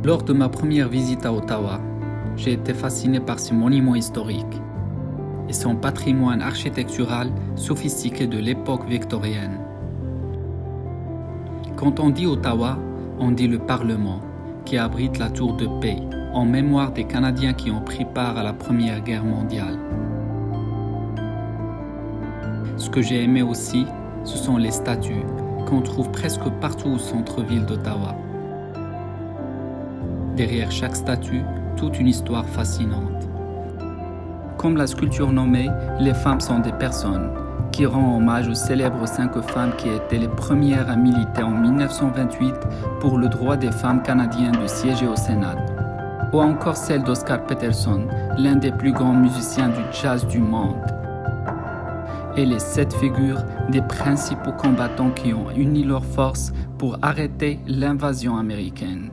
Lors de ma première visite à Ottawa, j'ai été fasciné par ces monuments historiques et son patrimoine architectural sophistiqué de l'époque victorienne. Quand on dit Ottawa, on dit le Parlement, qui abrite la Tour de Paix, en mémoire des Canadiens qui ont pris part à la Première Guerre mondiale. Ce que j'ai aimé aussi, ce sont les statues qu'on trouve presque partout au centre-ville d'Ottawa. Derrière chaque statue, toute une histoire fascinante. Comme la sculpture nommée « Les femmes sont des personnes », qui rend hommage aux célèbres 5 femmes qui étaient les premières à militer en 1928 pour le droit des femmes canadiennes de siéger au Sénat. Ou encore celle d'Oscar Peterson, l'un des plus grands musiciens du jazz du monde. Et les 7 figures des principaux combattants qui ont uni leurs forces pour arrêter l'invasion américaine.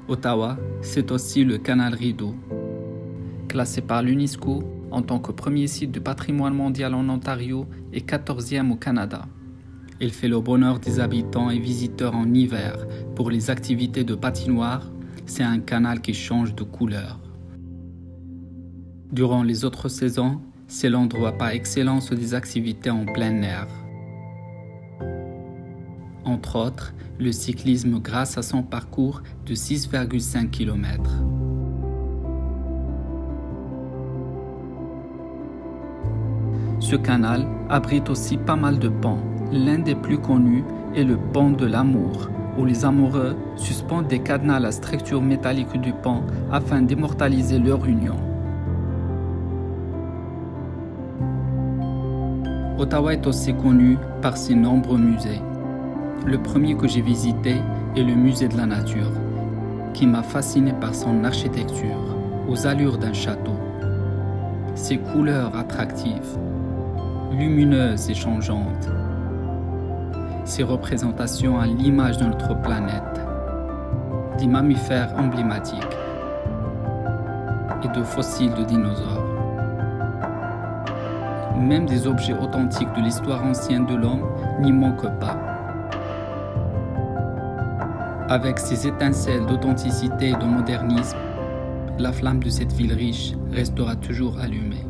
Ottawa, c'est aussi le canal Rideau. Classé par l'UNESCO en tant que premier site du patrimoine mondial en Ontario et 14e au Canada. Il fait le bonheur des habitants et visiteurs en hiver. Pour les activités de patinoire, c'est un canal qui change de couleur. Durant les autres saisons, c'est l'endroit par excellence des activités en plein air. Entre autres, le cyclisme grâce à son parcours de 6,5 km. Ce canal abrite aussi pas mal de ponts. L'un des plus connus est le pont de l'amour, où les amoureux suspendent des cadenas à la structure métallique du pont afin d'immortaliser leur union. Ottawa est aussi connu par ses nombreux musées. Le premier que j'ai visité est le musée de la nature, qui m'a fasciné par son architecture, aux allures d'un château. Ses couleurs attractives, lumineuses et changeantes. Ses représentations à l'image de notre planète, des mammifères emblématiques et de fossiles de dinosaures. Même des objets authentiques de l'histoire ancienne de l'homme n'y manquent pas. Avec ses étincelles d'authenticité et de modernisme, la flamme de cette ville riche restera toujours allumée.